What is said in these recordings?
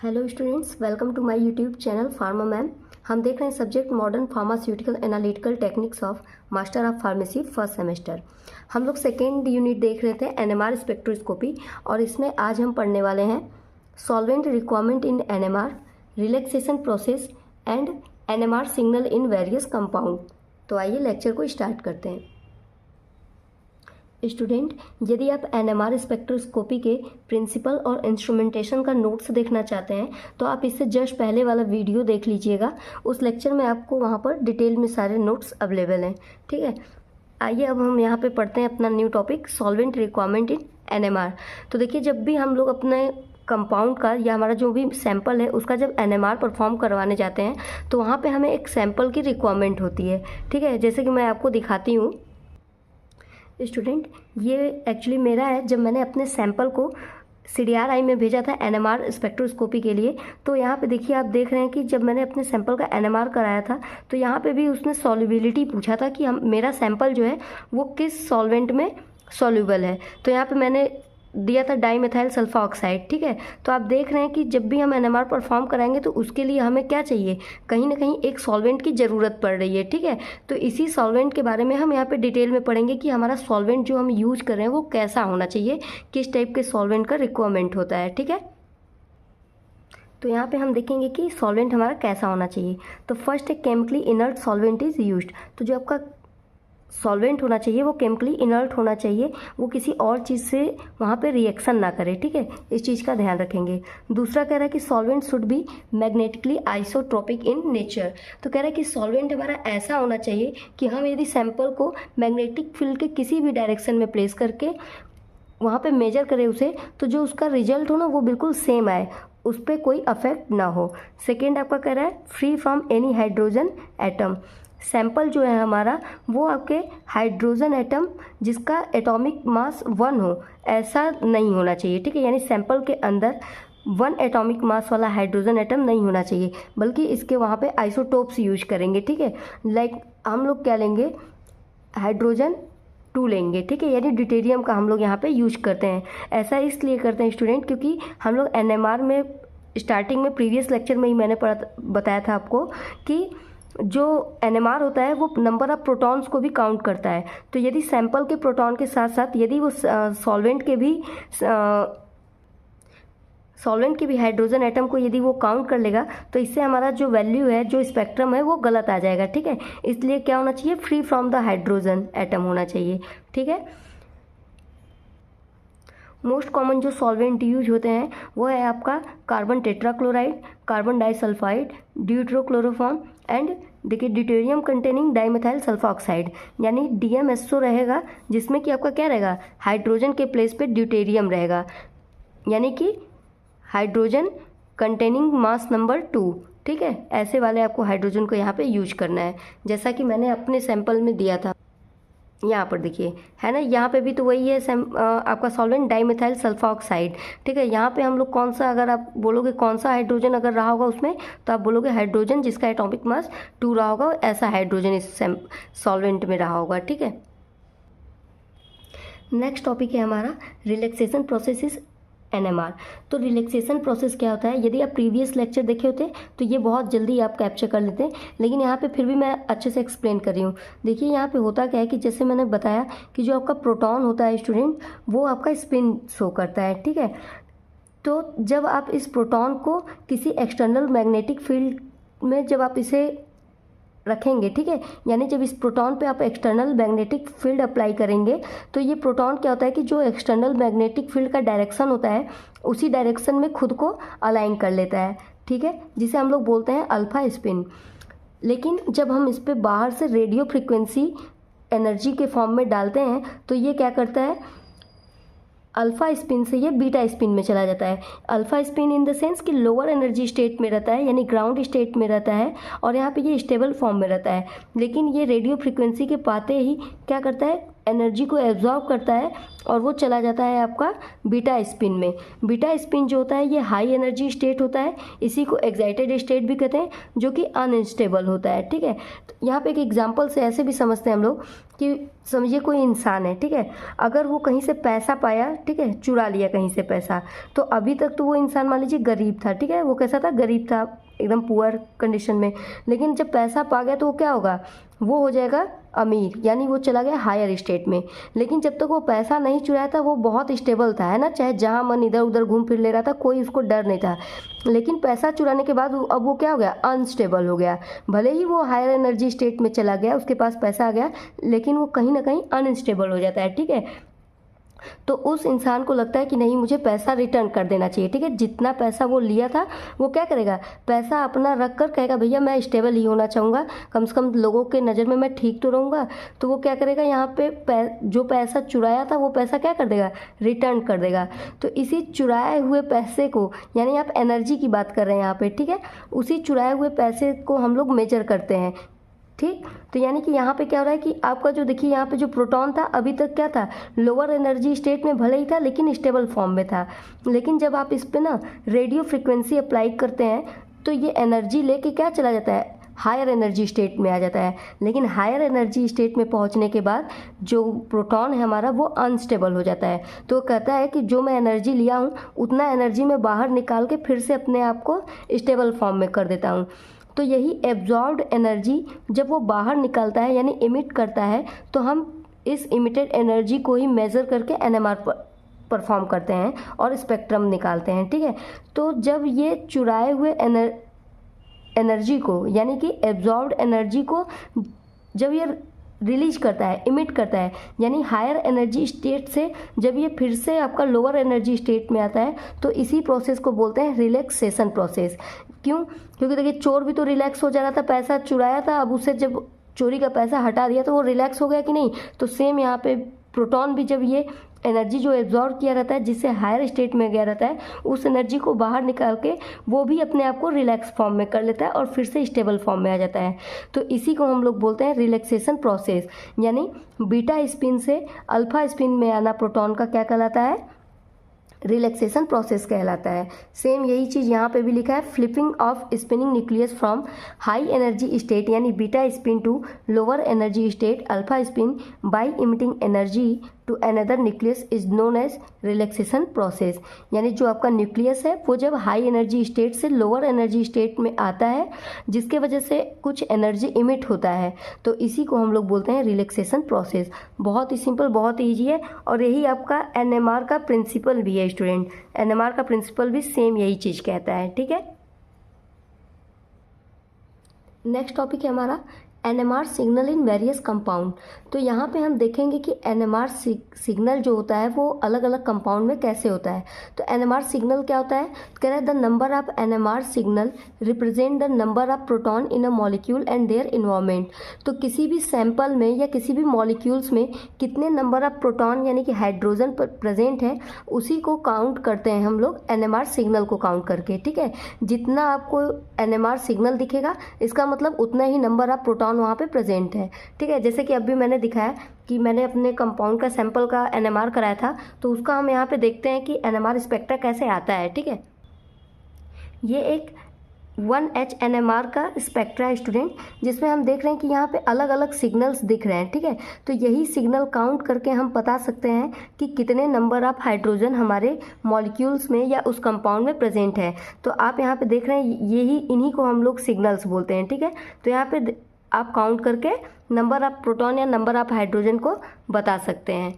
Hello students, welcome to my YouTube channel pharma ma'am. हम देख रहे हैं subject modern pharmaceutical analytical techniques of master of pharmacy first semester. हम लोग second unit देख रहे थे एनएमआर स्पेक्ट्रोस्कोपी, और इसमें आज हम पढ़ने वाले हैं solvent requirement in NMR, relaxation process and NMR signal in various compound. तो आइए लेक्चर को स्टार्ट करते हैं। स्टूडेंट, यदि आप एनएमआर स्पेक्ट्रोस्कोपी के प्रिंसिपल और इंस्ट्रूमेंटेशन का नोट्स देखना चाहते हैं तो आप इससे जस्ट पहले वाला वीडियो देख लीजिएगा। उस लेक्चर में आपको वहाँ पर डिटेल में सारे नोट्स अवेलेबल हैं। ठीक है, आइए अब हम यहाँ पे पढ़ते हैं अपना new topic solvent requirement in NMR. तो देखिए, जब भी हम लोग अपने कंपाउंड का या हमारा जो भी सैंपल है उसका जब एनएमआर परफॉर्म करवाने जाते हैं तो वहाँ पर हमें एक सैंपल की रिक्वायरमेंट होती है। ठीक है, जैसे कि मैं आपको दिखाती हूँ। स्टूडेंट, ये एक्चुअली मेरा है। जब मैंने अपने सैंपल को CDRI में भेजा था एनएमआर स्पेक्ट्रोस्कोपी के लिए, तो यहाँ पे देखिए, आप देख रहे हैं कि जब मैंने अपने सैंपल का एनएमआर कराया था तो यहाँ पे भी उसने सॉल्युबिलिटी पूछा था कि मेरा सैंपल जो है वो किस सॉल्वेंट में सॉल्युबल है। तो यहाँ पे मैंने दिया था डाइमेथाइल सल्फा ऑक्साइड। ठीक है, तो आप देख रहे हैं कि जब भी हम एनएमआर परफॉर्म कराएंगे तो उसके लिए हमें क्या चाहिए, कहीं ना कहीं एक सॉल्वेंट की ज़रूरत पड़ रही है। ठीक है, तो इसी सॉल्वेंट के बारे में हम यहाँ पे डिटेल में पढ़ेंगे कि हमारा सॉल्वेंट जो हम यूज कर रहे हैं वो कैसा होना चाहिए, किस टाइप के सॉल्वेंट का रिक्वायरमेंट होता है। ठीक है, तो यहाँ पे हम देखेंगे कि सॉल्वेंट हमारा कैसा होना चाहिए। तो फर्स्ट एक chemically inert solvent is used. तो जो आपका सॉल्वेंट होना चाहिए वो केमिकली इनर्ट होना चाहिए, वो किसी और चीज़ से वहाँ पे रिएक्शन ना करे। ठीक है, इस चीज़ का ध्यान रखेंगे। दूसरा कह रहा है कि solvent should be magnetically isotropic in nature. तो कह रहा है कि सॉल्वेंट हमारा ऐसा होना चाहिए कि हम यदि सैंपल को मैग्नेटिक फील्ड के किसी भी डायरेक्शन में प्लेस करके वहाँ पे मेजर करें उसे, तो जो उसका रिजल्ट हो ना वो बिल्कुल सेम आए, उस पर कोई अफेक्ट ना हो। सेकेंड आपका कह रहा है free from any hydrogen atom. Sample जो है हमारा वो आपके हाइड्रोजन एटम जिसका एटॉमिक मास 1 हो ऐसा नहीं होना चाहिए। ठीक है, यानी सैंपल के अंदर 1 एटॉमिक मास वाला हाइड्रोजन एटम नहीं होना चाहिए, बल्कि इसके वहाँ पे आइसोटोप्स यूज करेंगे। ठीक है, लाइक हम लोग क्या लेंगे, हाइड्रोजन 2 लेंगे। ठीक है, यानी ड्यूटेरियम का हम लोग यहाँ पे यूज करते हैं। ऐसा इसलिए करते हैं स्टूडेंट क्योंकि हम लोग एनएमआर में स्टार्टिंग में प्रीवियस लेक्चर में ही मैंने बताया था आपको कि जो एनएमआर होता है वो नंबर ऑफ प्रोटॉन्स को भी काउंट करता है। तो यदि सैंपल के प्रोटॉन के साथ साथ यदि वो सॉल्वेंट के भी हाइड्रोजन एटम को यदि वो काउंट कर लेगा तो इससे हमारा जो वैल्यू है, जो स्पेक्ट्रम है वो गलत आ जाएगा। ठीक है, इसलिए क्या होना चाहिए, free from the hydrogen atom होना चाहिए। ठीक है, मोस्ट कॉमन जो सॉल्वेंट यूज होते हैं वो है आपका carbon tetrachloride, carbon disulphide, deuterochloroform and देखिए deuterium containing dimethyl sulpha oxide, यानी DMSO रहेगा, जिसमें कि आपका क्या रहेगा, हाइड्रोजन के प्लेस पे ड्यूटेरियम रहेगा, यानी कि हाइड्रोजन कंटेनिंग मास नंबर 2। ठीक है, ऐसे वाले आपको हाइड्रोजन को यहाँ पे यूज करना है, जैसा कि मैंने अपने सैंपल में दिया था। यहाँ पर देखिए है ना, यहाँ पे भी तो वही है आपका सॉल्वेंट डाइमेथाइल सल्फा ऑक्साइड। ठीक है, यहाँ पे हम लोग कौन सा, अगर आप बोलोगे कौन सा हाइड्रोजन अगर रहा होगा उसमें, तो आप बोलोगे हाइड्रोजन जिसका एटॉमिक मास 2 रहा होगा, ऐसा हाइड्रोजन इस सॉल्वेंट में रहा होगा। ठीक है, नेक्स्ट टॉपिक है हमारा रिलैक्सेशन प्रोसेस एनएमआर। तो रिलैक्सेशन प्रोसेस क्या होता है, यदि आप प्रीवियस लेक्चर देखे होते तो ये बहुत जल्दी आप कैप्चर कर लेते हैं, लेकिन यहाँ पे फिर भी मैं अच्छे से एक्सप्लेन कर रही हूँ। देखिए यहाँ पे होता क्या है कि जैसे मैंने बताया कि जो आपका प्रोटॉन होता है स्टूडेंट, वो आपका स्पिन शो करता है। ठीक है, तो जब आप इस प्रोटॉन को किसी एक्सटर्नल मैग्नेटिक फील्ड में जब आप इसे रखेंगे, ठीक है, यानी जब इस प्रोटॉन पे आप एक्सटर्नल मैग्नेटिक फील्ड अप्लाई करेंगे तो ये प्रोटॉन क्या होता है कि जो एक्सटर्नल मैग्नेटिक फील्ड का डायरेक्शन होता है उसी डायरेक्शन में खुद को अलाइन कर लेता है। ठीक है, जिसे हम लोग बोलते हैं अल्फा स्पिन। लेकिन जब हम इस पर बाहर से रेडियो फ्रिक्वेंसी एनर्जी के फॉर्म में डालते हैं तो ये क्या करता है, अल्फ़ा स्पिन से ये बीटा स्पिन में चला जाता है। Alpha spin in the sense कि लोअर एनर्जी स्टेट में रहता है, यानी ग्राउंड स्टेट में रहता है, और यहाँ पे ये स्टेबल फॉर्म में रहता है। लेकिन ये रेडियो फ्रिक्वेंसी के पाते ही क्या करता है, एनर्जी को एब्जॉर्ब करता है और वो चला जाता है आपका बीटा स्पिन में। बीटा स्पिन जो होता है ये हाई एनर्जी स्टेट होता है, इसी को एक्साइटेड स्टेट भी कहते हैं, जो कि अनस्टेबल होता है। ठीक है, तो यहाँ पे एक एग्जांपल से ऐसे भी समझते हैं हम लोग कि समझिए कोई इंसान है, ठीक है, अगर वो कहीं से पैसा पाया, ठीक है, चुरा लिया कहीं से पैसा, तो अभी तक तो वो इंसान मान लीजिए गरीब था, ठीक है, वो कैसा था, गरीब था, एकदम पुअर कंडीशन में। लेकिन जब पैसा पा गया तो वो क्या होगा, वो हो जाएगा अमीर, यानी वो चला गया हायर स्टेट में। लेकिन जब तक वो पैसा नहीं चुराया था वो बहुत स्टेबल था, है ना, चाहे जहाँ मन इधर उधर घूम फिर ले रहा था, कोई उसको डर नहीं था। लेकिन पैसा चुराने के बाद अब वो क्या हो गया, अनस्टेबल हो गया। भले ही वो हायर एनर्जी स्टेट में चला गया, उसके पास पैसा आ गया, लेकिन वो कहीं ना कहीं अनस्टेबल हो जाता है। ठीक है, तो उस इंसान को लगता है कि नहीं, मुझे पैसा रिटर्न कर देना चाहिए। ठीक है, जितना पैसा वो लिया था वो क्या करेगा, पैसा अपना रख कर कहेगा भैया मैं स्टेबल ही होना चाहूँगा, कम से कम लोगों के नज़र में मैं ठीक तो रहूँगा। तो वो क्या करेगा, यहाँ पे जो पैसा चुराया था वो पैसा क्या कर देगा, रिटर्न कर देगा। तो इसी चुराए हुए पैसे को, यानी आप एनर्जी की बात कर रहे हैं यहाँ पे, ठीक है, उसी चुराए हुए पैसे को हम लोग मेजर करते हैं। ठीक, तो यानी कि यहाँ पे क्या हो रहा है कि आपका जो देखिए यहाँ पे जो प्रोटॉन था अभी तक क्या था, लोअर एनर्जी स्टेट में भले ही था लेकिन स्टेबल फॉर्म में था। लेकिन जब आप इस पे ना रेडियो फ्रिक्वेंसी अप्लाई करते हैं तो ये एनर्जी लेके क्या चला जाता है, हायर एनर्जी स्टेट में आ जाता है। लेकिन हायर एनर्जी स्टेट में पहुंचने के बाद जो प्रोटॉन है हमारा वो अनस्टेबल हो जाता है। तो कहता है कि जो मैं एनर्जी लिया हूँ उतना एनर्जी मैं बाहर निकाल के फिर से अपने आप को स्टेबल फॉर्म में कर देता हूँ। तो यही एब्जॉर्ब्ड एनर्जी जब वो बाहर निकलता है यानी इमिट करता है, तो हम इस इमिटेड एनर्जी को ही मेज़र करके एनएमआर परफॉर्म करते हैं और स्पेक्ट्रम निकालते हैं। ठीक है, तो जब ये चुराए हुए एनर्जी को, यानी कि एब्जॉर्ब्ड एनर्जी को जब ये रिलीज करता है, इमिट करता है, यानी हायर एनर्जी स्टेट से जब ये फिर से आपका लोअर एनर्जी स्टेट में आता है, तो इसी प्रोसेस को बोलते हैं रिलैक्सेशन प्रोसेस। क्यों, क्योंकि देखिए चोर भी तो रिलैक्स हो जा रहा था, पैसा चुराया था, अब उसे जब चोरी का पैसा हटा दिया तो वो रिलैक्स हो गया कि नहीं। तो सेम यहाँ पे प्रोटॉन भी जब ये एनर्जी जो एब्जॉर्ब किया रहता है, जिससे हायर स्टेट में गया रहता है, उस एनर्जी को बाहर निकाल के वो भी अपने आप को रिलैक्स फॉर्म में कर लेता है और फिर से स्टेबल फॉर्म में आ जाता है। तो इसी को हम लोग बोलते हैं रिलैक्सेशन प्रोसेस। यानी बीटा स्पिन से अल्फा स्पिन में आना प्रोटॉन का क्या कहलाता है, रिलैक्सेशन प्रोसेस कहलाता है। सेम यही चीज़ यहाँ पे भी लिखा है, flipping of spinning nucleus from high energy state यानी beta spin to lower energy state alpha spin by emitting energy to another nucleus is known as relaxation process. यानी जो आपका न्यूक्लियस है वो जब हाई एनर्जी स्टेट से lower energy state में आता है, जिसके वजह से कुछ एनर्जी इमिट होता है, तो इसी को हम लोग बोलते हैं रिलैक्सेशन प्रोसेस। बहुत ही सिंपल, बहुत ही ईजी है, और यही आपका एनएमआर का प्रिंसिपल भी है स्टूडेंट। एनएमआर का प्रिंसिपल भी सेम यही चीज़ कहता है। ठीक है, नेक्स्ट टॉपिक है हमारा NMR signal in various compound. तो यहाँ पे हम देखेंगे कि एनएमआर सिग्नल जो होता है वो अलग अलग कंपाउंड में कैसे होता है। तो एनएमआर सिग्नल क्या होता है, कह रहा है the number of NMR signal represent the number of proton in a molecule and their environment. तो किसी भी सैंपल में या किसी भी मॉलिक्यूल्स में कितने नंबर ऑफ प्रोटॉन यानी कि हाइड्रोजन प्रेजेंट है, उसी को काउंट करते हैं हम लोग एनएमआर सिग्नल को काउंट करके। ठीक है, जितना आपको एनएमआर सिग्नल दिखेगा इसका मतलब उतना ही नंबर ऑफ प्रोटॉन वहाँ पे प्रेजेंट है। ठीक है, जैसे कि अभी मैंने दिखाया कि मैंने अपने कंपाउंड का सैंपल का एनएमआर कराया था, तो उसका हम यहाँ पे देखते हैं कि एनएमआर स्पेक्ट्रा कैसे आता है। ठीक है, ये एक 1H NMR का स्पेक्ट्रा है स्टूडेंट, जिसमें हम देख रहे हैं कि यहाँ पे अलग अलग सिग्नल्स दिख रहे हैं। ठीक है, तो यही सिग्नल काउंट करके हम बता सकते हैं कि कितने नंबर ऑफ हाइड्रोजन हमारे मॉलिक्यूल्स में या उस कंपाउंड में प्रेजेंट है। तो आप यहाँ पे देख रहे हैं, यही इन्हीं को हम लोग सिग्नल्स बोलते हैं। ठीक है, तो यहाँ पे आप काउंट करके नंबर ऑफ प्रोटॉन या नंबर ऑफ हाइड्रोजन को बता सकते हैं।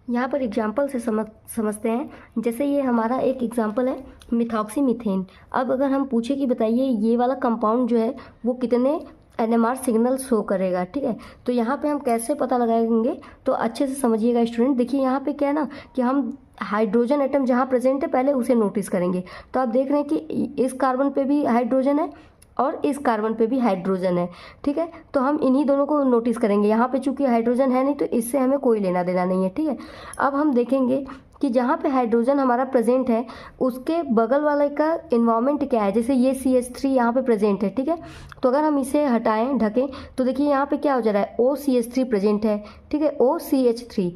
यहाँ पर एग्जाम्पल से समझते हैं। जैसे ये हमारा एक एग्जाम्पल है मिथॉक्सीमीथेन। अब अगर हम पूछे कि बताइए ये वाला कंपाउंड जो है वो कितने एनएमआर सिग्नल शो करेगा। ठीक है, तो यहाँ पे हम कैसे पता लगाएंगे, तो अच्छे से समझिएगा स्टूडेंट। देखिए यहाँ पे क्या है ना कि हम हाइड्रोजन एटम जहाँ प्रेजेंट है पहले उसे नोटिस करेंगे। तो आप देख रहे हैं कि इस कार्बन पे भी हाइड्रोजन है और इस कार्बन पे भी हाइड्रोजन है। ठीक है, तो हम इन्हीं दोनों को नोटिस करेंगे। यहाँ पे चूंकि हाइड्रोजन है नहीं तो इससे हमें कोई लेना देना नहीं है। ठीक है, अब हम देखेंगे कि जहाँ पे हाइड्रोजन हमारा प्रेजेंट है उसके बगल वाले का इन्वायरमेंट क्या है। जैसे ये CH3 यहाँ पे प्रेजेंट है, ठीक है, तो अगर हम इसे हटाएं ढकें तो देखिए यहाँ पे क्या हो जा रहा है, OCH3 प्रेजेंट है, ठीक है, OCH3।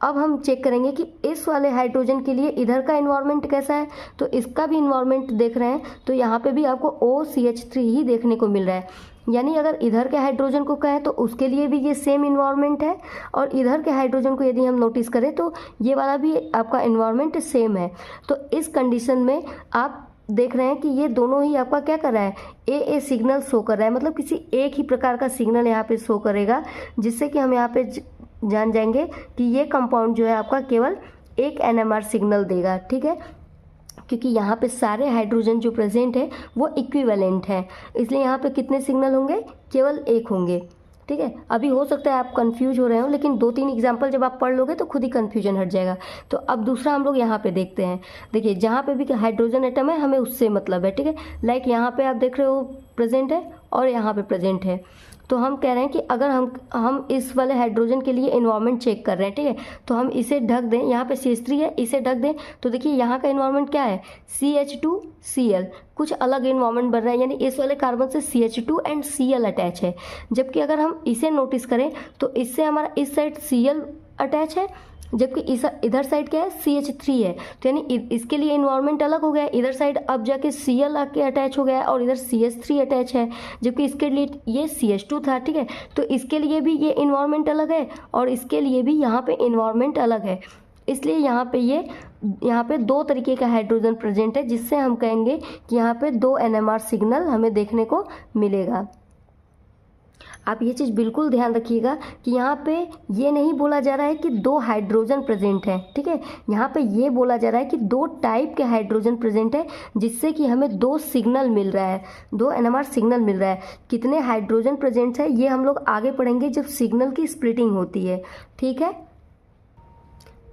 अब हम चेक करेंगे कि इस वाले हाइड्रोजन के लिए इधर का इन्वायरमेंट कैसा है, तो इसका भी इन्वायरमेंट देख रहे हैं तो यहाँ पे भी आपको OCH3 ही देखने को मिल रहा है। यानी अगर इधर के हाइड्रोजन को कहें तो उसके लिए भी ये सेम इन्वायरमेंट है, और इधर के हाइड्रोजन को यदि हम नोटिस करें तो ये वाला भी आपका इन्वायरमेंट सेम है। तो इस कंडीशन में आप देख रहे हैं कि ये दोनों ही आपका क्या कर रहा है, ए सिग्नल शो कर रहा है, मतलब किसी एक ही प्रकार का सिग्नल यहाँ पे शो करेगा, जिससे कि हम यहाँ पे जान जाएंगे कि ये कंपाउंड जो है आपका केवल एक NMR सिग्नल देगा, ठीक है, क्योंकि यहाँ पे सारे हाइड्रोजन जो प्रेजेंट है वो इक्विवेलेंट है, इसलिए यहाँ पे कितने सिग्नल होंगे, केवल एक होंगे, ठीक है। अभी हो सकता है आप कंफ्यूज हो रहे हो, लेकिन 2-3 एग्जाम्पल जब आप पढ़ लोगे तो खुद ही कंफ्यूजन हट जाएगा। तो अब दूसरा हम लोग यहाँ पे देखते हैं। देखिए जहाँ पे भी हाइड्रोजन एटम है हमें उससे मतलब है, ठीक है। लाइक यहाँ पे आप देख रहे हो प्रेजेंट है और यहाँ पे प्रेजेंट है, तो हम कह रहे हैं कि अगर हम इस वाले हाइड्रोजन के लिए इन्वायरमेंट चेक कर रहे हैं, ठीक है, तो हम इसे ढक दें, यहाँ पे CH3 है, इसे ढक दें, तो देखिए यहाँ का इन्वायरमेंट क्या है, CH2Cl, कुछ अलग इन्वायरमेंट बन रहा है, यानी इस वाले कार्बन से CH2 एंड Cl अटैच है। जबकि अगर हम इसे नोटिस करें तो इससे हमारा इस साइड Cl अटैच है, जबकि इधर साइड क्या है, CH3 है, तो यानी इसके लिए इन्वायरमेंट अलग हो गया है। इधर साइड अब जाके Cl आके अटैच हो गया है और इधर CH3 अटैच है, जबकि इसके लिए ये CH2 था, ठीक है, तो इसके लिए भी ये इन्वायरमेंट अलग है और इसके लिए भी यहाँ पे इन्वायरमेंट अलग है। इसलिए यहाँ पे 2 तरीके का हाइड्रोजन प्रेजेंट है, जिससे हम कहेंगे कि यहाँ पे 2 NMR सिग्नल हमें देखने को मिलेगा। आप ये चीज़ बिल्कुल ध्यान रखिएगा कि यहाँ पे ये नहीं बोला जा रहा है कि 2 हाइड्रोजन प्रेजेंट हैं, ठीक है, यहाँ पे ये बोला जा रहा है कि 2 टाइप के हाइड्रोजन प्रेजेंट है, जिससे कि हमें 2 सिग्नल मिल रहा है, 2 NMR सिग्नल मिल रहा है। कितने हाइड्रोजन प्रेजेंट्स है ये हम लोग आगे पढ़ेंगे जब सिग्नल की स्प्लिटिंग होती है, ठीक है।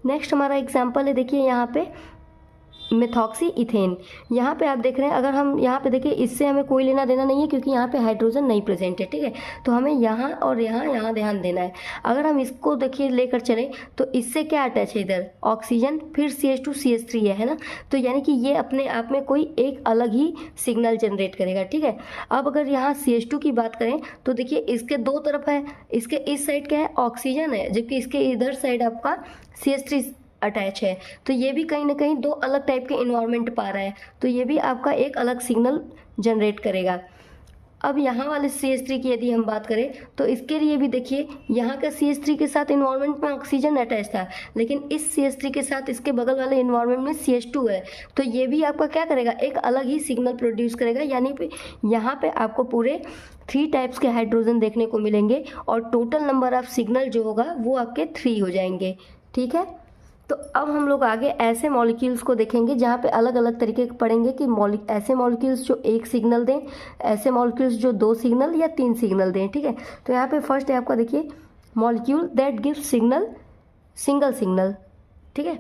नेक्स्ट हमारा एग्जाम्पल है, देखिए यहाँ पे मेथॉक्सी इथेन। यहाँ पे आप देख रहे हैं, अगर हम यहाँ पे देखिए इससे हमें कोई लेना देना नहीं है क्योंकि यहाँ पे हाइड्रोजन नहीं प्रेजेंट है, ठीक है, तो हमें यहाँ और यहाँ ध्यान देना है। अगर हम इसको देखिए लेकर चलें तो इससे क्या अटैच है, इधर ऑक्सीजन, फिर CH2 CH3 है ना, तो यानी कि ये अपने आप में कोई एक अलग ही सिग्नल जनरेट करेगा, ठीक है। अब अगर यहाँ CH2 की बात करें तो देखिए इसके 2 तरफ है, इसके इस साइड क्या है, ऑक्सीजन है, जबकि इसके इधर साइड आपका CH3 अटैच है, तो ये भी कहीं ना कहीं 2 अलग टाइप के इन्वायरमेंट पा रहा है, तो ये भी आपका एक अलग सिग्नल जनरेट करेगा। अब यहाँ वाले CH3 की यदि हम बात करें तो इसके लिए भी देखिए यहाँ का CH3 के साथ इन्वायरमेंट में ऑक्सीजन अटैच था, लेकिन इस CH3 के साथ इसके बगल वाले इन्वायरमेंट में CH2 है, तो ये भी आपका क्या करेगा, एक अलग ही सिग्नल प्रोड्यूस करेगा। यानी कि यहाँ पे आपको पूरे 3 टाइप्स के हाइड्रोजन देखने को मिलेंगे और टोटल नंबर ऑफ सिग्नल जो होगा वो आपके 3 हो जाएंगे, ठीक है। तो अब हम लोग आगे ऐसे मॉलिक्यूल्स को देखेंगे जहाँ पे अलग अलग तरीके के पढ़ेंगे कि ऐसे मॉलिक्यूल्स जो 1 सिग्नल दें, ऐसे मॉलिक्यूल्स जो 2 सिग्नल या 3 सिग्नल दें, ठीक है। तो यहाँ पे फर्स्ट है आपका देखिए molecule that gives single signal, ठीक है।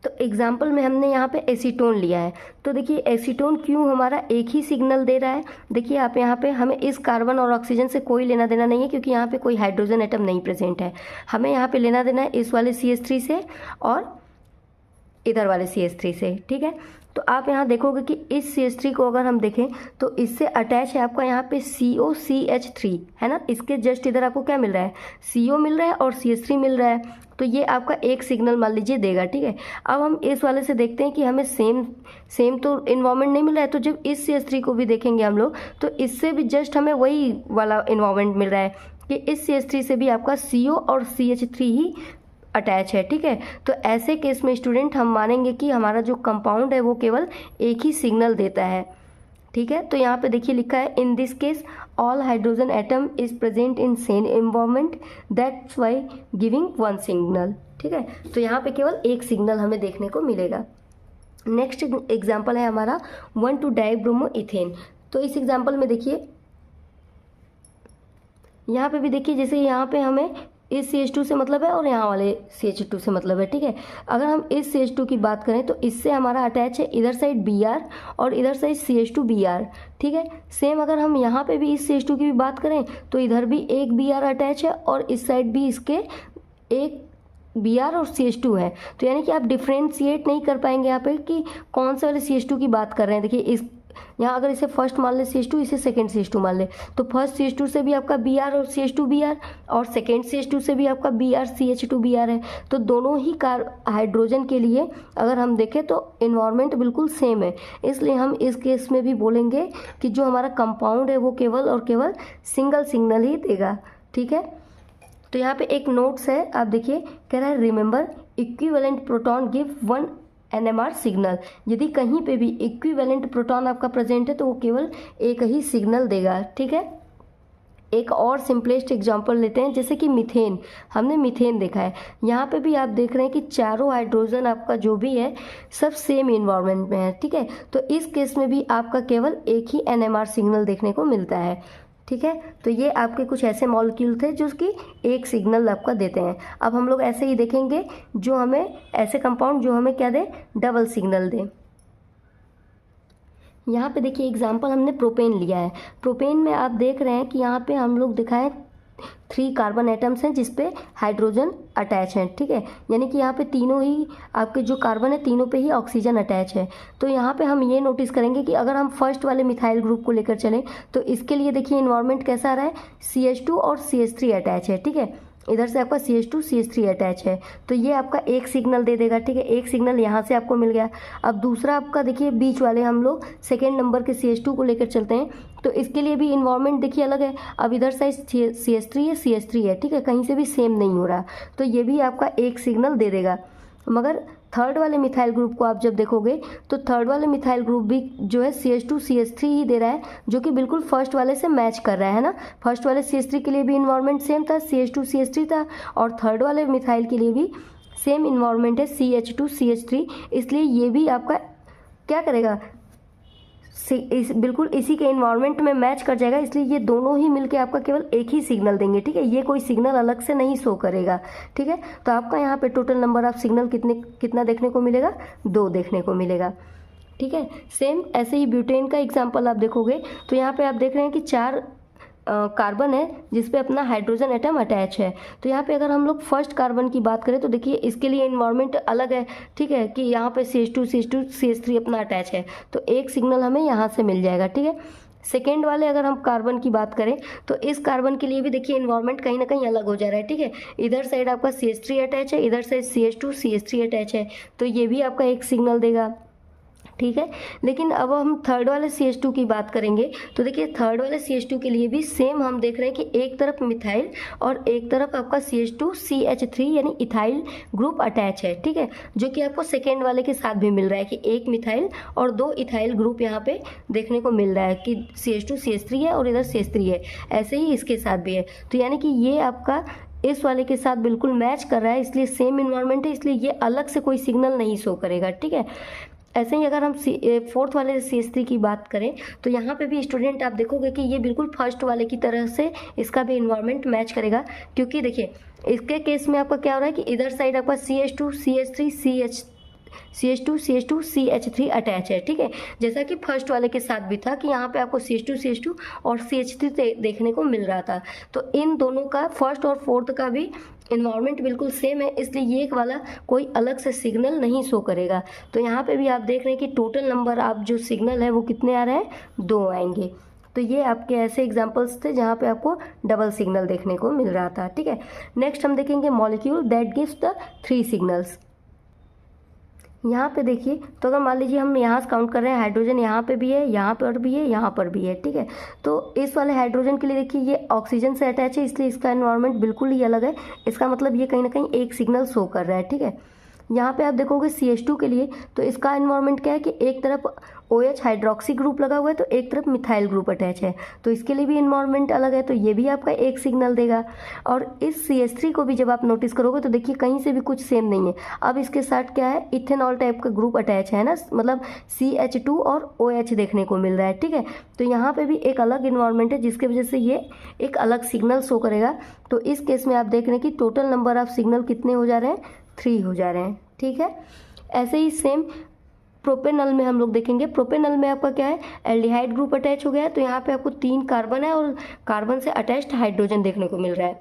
तो एग्जाम्पल में हमने यहाँ पे एसीटोन लिया है, तो देखिए एसीटोन क्यों हमारा एक ही सिग्नल दे रहा है। देखिए आप यहाँ पे हमें इस कार्बन और ऑक्सीजन से कोई लेना देना नहीं है क्योंकि यहाँ पे कोई हाइड्रोजन एटम नहीं प्रेजेंट है, हमें यहाँ पे लेना देना है इस वाले CH3 से और इधर वाले CH3 से, ठीक है। तो आप यहाँ देखोगे कि इस CH3 को अगर हम देखें तो इससे अटैच है आपका यहाँ पे COCH3 है ना, इसके जस्ट इधर आपको क्या मिल रहा है, CO मिल रहा है और CH3 मिल रहा है, तो ये आपका एक सिग्नल मान लीजिए देगा, ठीक है। अब हम इस वाले से देखते हैं कि हमें सेम तो इन्वायरमेंट नहीं मिल रहा है, तो जब इस CH3 को भी देखेंगे हम लोग तो इससे भी जस्ट हमें वही वाला इन्वायरमेंट मिल रहा है कि इस CH3 से भी आपका CO और CH3 ही अटैच है, ठीक है। तो ऐसे केस में स्टूडेंट हम मानेंगे कि हमारा जो कंपाउंड है वो केवल एक ही सिग्नल देता है, ठीक है। तो यहाँ पे देखिए लिखा है in this case all hydrogen atom is present in same environment that's why giving 1 signal, ठीक है। तो यहाँ पे केवल एक सिग्नल हमें देखने को मिलेगा। नेक्स्ट एग्जाम्पल है हमारा 1,2-डाइब्रोमोइथेन। तो इस एग्जाम्पल में देखिए यहाँ पे भी देखिए जैसे यहाँ पे हमें इस CH2 से मतलब है और यहाँ वाले CH2 से मतलब है, ठीक है। अगर हम इस CH2 की बात करें तो इससे हमारा अटैच है इधर साइड Br और इधर साइड CH2Br, ठीक है। सेम अगर हम यहाँ पे भी इस CH2 की भी बात करें तो इधर भी एक Br अटैच है और इस साइड भी इसके एक Br और CH2 है, तो यानी कि आप डिफ्रेंशिएट नहीं कर पाएंगे यहाँ पे कि कौन से वाले CH2 की बात कर रहे हैं। देखिए इस यहाँ अगर इसे फर्स्ट मान ले CH2, इसे सेकेंड CH2 मान ले, तो फर्स्ट CH2 से भी आपका Br और CH2 Br, और सेकेंड CH2 से भी आपका Br CH2 Br है। तो दोनों ही हाइड्रोजन के लिए अगर हम देखें तो इन्वायरमेंट बिल्कुल सेम है, इसलिए हम इस केस में भी बोलेंगे कि जो हमारा कंपाउंड है वो केवल और केवल सिंगल सिग्नल ही देगा। ठीक है, तो यहाँ पे एक नोट्स है, आप देखिए कह रहा है remember equivalent proton give 1 NMR signal. यदि कहीं पे भी इक्विवेलेंट प्रोटॉन आपका प्रेजेंट है तो वो केवल एक ही सिग्नल देगा। ठीक है, एक और सिंपलेस्ट एग्जांपल लेते हैं, जैसे कि मीथेन। हमने मीथेन देखा है, यहाँ पे भी आप देख रहे हैं कि चारों हाइड्रोजन आपका जो भी है सब सेम इन्वायरमेंट में है। ठीक है, तो इस केस में भी आपका केवल एक ही NMR सिग्नल देखने को मिलता है। ठीक है, तो ये आपके कुछ ऐसे मॉलिक्यूल थे जो कि एक सिग्नल आपका देते हैं। अब हम लोग ऐसे ही देखेंगे जो हमें ऐसे कंपाउंड जो हमें क्या दे, डबल सिग्नल दे। यहाँ पे देखिए एग्जांपल हमने प्रोपेन लिया है। प्रोपेन में आप देख रहे हैं कि यहाँ पे हम लोग दिखाएं 3 कार्बन एटम्स हैं जिसपे हाइड्रोजन अटैच है। ठीक है, यानी कि यहाँ पे तीनों ही आपके जो कार्बन है तीनों पे ही ऑक्सीजन अटैच है। तो यहाँ पे हम ये नोटिस करेंगे कि अगर हम फर्स्ट वाले मिथाइल ग्रुप को लेकर चलें तो इसके लिए देखिए इन्वायरमेंट कैसा आ रहा है, CH2 और CH3 अटैच है। ठीक है, इधर से आपका CH2 CH3 अटैच है, तो ये आपका एक सिग्नल दे देगा। ठीक है, एक सिग्नल यहाँ से आपको मिल गया। अब दूसरा आपका देखिए बीच वाले हम लोग सेकेंड नंबर के CH2 को लेकर चलते हैं, तो इसके लिए भी इन्वायरमेंट देखिए अलग है। अब इधर साइड CH3 है, CH3 है। ठीक है, कहीं से भी सेम नहीं हो रहा, तो ये भी आपका एक सिग्नल दे देगा। मगर थर्ड वाले मिथाइल ग्रुप को आप जब देखोगे तो थर्ड वाले मिथाइल ग्रुप भी जो है CH2 CH3 ही दे रहा है, जो कि बिल्कुल फर्स्ट वाले से मैच कर रहा है ना। फर्स्ट वाले CH3 के लिए भी इन्वायरमेंट सेम था, CH2 CH3 था, और थर्ड वाले मिथाइल के लिए भी सेम इन्वायरमेंट है, CH2 CH3। इसलिए ये भी आपका क्या करेगा, बिल्कुल इसी के इन्वायरमेंट में मैच कर जाएगा, इसलिए ये दोनों ही मिलके आपका केवल एक ही सिग्नल देंगे। ठीक है, ये कोई सिग्नल अलग से नहीं शो करेगा। ठीक है, तो आपका यहाँ पे टोटल नंबर ऑफ सिग्नल कितना देखने को मिलेगा, 2 देखने को मिलेगा। ठीक है, सेम ऐसे ही ब्यूटेन का एग्जाम्पल आप देखोगे तो यहाँ पे आप देख रहे हैं कि 4 कार्बन है जिसपे अपना हाइड्रोजन एटम अटैच है। तो यहाँ पे अगर हम लोग फर्स्ट कार्बन की बात करें तो देखिए इसके लिए इन्वायरमेंट अलग है। ठीक है, कि यहाँ पे CH2 CH3 अपना अटैच है, तो एक सिग्नल हमें यहाँ से मिल जाएगा। ठीक है, सेकेंड वाले अगर हम कार्बन की बात करें तो इस कार्बन के लिए भी देखिए इन्वायरमेंट कहीं ना कहीं अलग हो जा रहा है। ठीक है, इधर साइड आपका CH3 अटैच है, इधर साइड CH2 CH3 अटैच है, तो ये भी आपका एक सिग्नल देगा। ठीक है, लेकिन अब हम थर्ड वाले CH2 की बात करेंगे तो देखिए थर्ड वाले CH2 के लिए भी सेम हम देख रहे हैं कि एक तरफ मिथाइल और एक तरफ आपका CH2 CH3 यानी इथाइल ग्रुप अटैच है। ठीक है, जो कि आपको सेकेंड वाले के साथ भी मिल रहा है कि एक मिथाइल और 2 इथाइल ग्रुप यहाँ पे देखने को मिल रहा है कि CH2 CH3 है और इधर CH3 है, ऐसे ही इसके साथ भी है। तो यानी कि ये आपका इस वाले के साथ बिल्कुल मैच कर रहा है, इसलिए सेम इन्वायरमेंट है, इसलिए ये अलग से कोई सिग्नल नहीं शो करेगा। ठीक है, ऐसे ही अगर हम फोर्थ वाले CH3 की बात करें तो यहाँ पे भी स्टूडेंट आप देखोगे कि ये बिल्कुल फर्स्ट वाले की तरह से इसका भी इन्वायरमेंट मैच करेगा, क्योंकि देखिए इसके केस में आपका क्या हो रहा है कि इधर साइड आपका CH2 CH3 CH2 CH3 attach है। ठीक है, जैसा कि फर्स्ट वाले के साथ भी था कि यहाँ पे आपको CH2 और CH3 देखने को मिल रहा था। तो इन दोनों का फर्स्ट और फोर्थ का भी इन्वायरमेंट बिल्कुल सेम है, इसलिए ये वाला कोई अलग से सिग्नल नहीं शो करेगा। तो यहाँ पे भी आप देख रहे हैं कि टोटल नंबर आप जो सिग्नल है वो कितने आ रहे हैं, 2 आएंगे। तो ये आपके ऐसे एग्जांपल्स थे जहाँ पे आपको डबल सिग्नल देखने को मिल रहा था। ठीक है, नेक्स्ट हम देखेंगे molecule that gives the 3 signals. यहाँ पे देखिए, तो अगर मान लीजिए हम यहाँ से काउंट कर रहे हैं, हाइड्रोजन यहाँ पे भी है, यहाँ पर भी है, यहाँ पर भी है। ठीक है, तो इस वाले हाइड्रोजन के लिए देखिए ये ऑक्सीजन से अटैच है, इसलिए इसका एनवायरनमेंट बिल्कुल ही अलग है। इसका मतलब ये कहीं ना कहीं एक सिग्नल शो कर रहा है। ठीक है, यहाँ पे आप देखोगे CH2 के लिए तो इसका एनवायरनमेंट क्या है कि एक तरफ OH हाइड्रोक्सी ग्रुप लगा हुआ है तो एक तरफ मिथाइल ग्रुप अटैच है, तो इसके लिए भी इन्वायरमेंट अलग है, तो ये भी आपका एक सिग्नल देगा। और इस CH3 को भी जब आप नोटिस करोगे तो देखिए कहीं से भी कुछ सेम नहीं है। अब इसके साथ क्या है, इथेनॉल टाइप का ग्रुप अटैच है ना, मतलब CH2 और OH देखने को मिल रहा है। ठीक है, तो यहाँ पे भी एक अलग इन्वायरमेंट है जिसकी वजह से ये एक अलग सिग्नल शो करेगा। तो इस केस में आप देख रहे हैं कि टोटल नंबर ऑफ सिग्नल कितने हो जा रहे हैं, 3 हो जा रहे हैं। ठीक है, ऐसे ही सेम प्रोपेनल में हम लोग देखेंगे। प्रोपेनल में आपका क्या है, एल्डिहाइड ग्रुप अटैच हो गया है, तो यहाँ पे आपको 3 कार्बन है और कार्बन से अटैच्ड हाइड्रोजन देखने को मिल रहा है।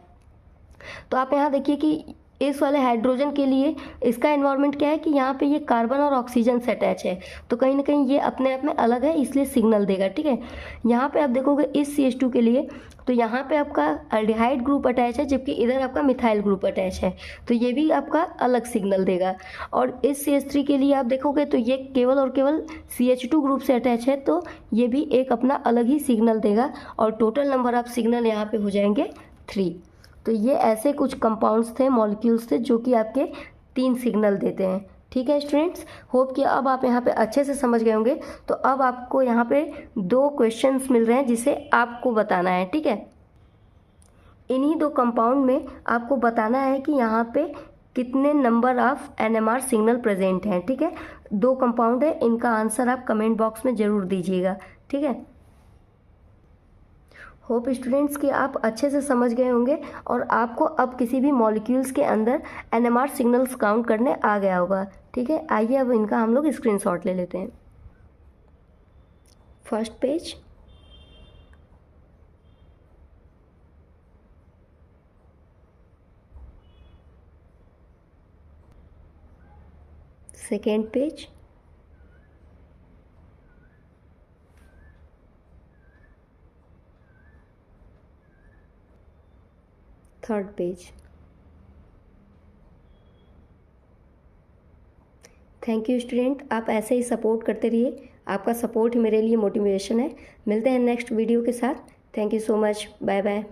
तो आप यहाँ देखिए कि इस वाले हाइड्रोजन के लिए इसका एनवायरनमेंट क्या है कि यहाँ पे ये कार्बन और ऑक्सीजन से अटैच है, तो कहीं ना कहीं ये अपने आप में अलग है, इसलिए सिग्नल देगा। ठीक है, यहाँ पे आप देखोगे इस CH2 के लिए, तो यहाँ पे आपका अल्डिहाइड ग्रुप अटैच है, जबकि इधर आपका मिथाइल ग्रुप अटैच है, तो ये भी आपका अलग सिग्नल देगा। और इस CH3 के लिए आप देखोगे तो ये केवल और केवल CH2 ग्रुप से अटैच है, तो ये भी एक अपना अलग ही सिग्नल देगा, और टोटल नंबर ऑफ सिग्नल यहाँ पे हो जाएंगे 3। तो ये ऐसे कुछ कंपाउंड्स थे, मॉलिक्यूल्स थे, जो कि आपके 3 सिग्नल देते हैं। ठीक है स्टूडेंट्स, होप कि अब आप यहाँ पे अच्छे से समझ गए होंगे। तो अब आपको यहाँ पे 2 क्वेश्चंस मिल रहे हैं जिसे आपको बताना है। ठीक है, इन्हीं 2 कंपाउंड में आपको बताना है कि यहाँ पे कितने number of NMR signal present हैं। ठीक है, 2 कंपाउंड है, इनका आंसर आप कमेंट बॉक्स में ज़रूर दीजिएगा। ठीक है, होप स्टूडेंट्स कि आप अच्छे से समझ गए होंगे और आपको अब किसी भी मॉलिक्यूल्स के अंदर NMR सिग्नल्स काउंट करने आ गया होगा। ठीक है, आइए अब इनका हम लोग स्क्रीनशॉट ले लेते हैं। First page, second page, third page. Thank you student, आप ऐसे ही सपोर्ट करते रहिए, आपका सपोर्ट ही मेरे लिए मोटिवेशन है। मिलते हैं नेक्स्ट वीडियो के साथ। Thank you so much, bye bye.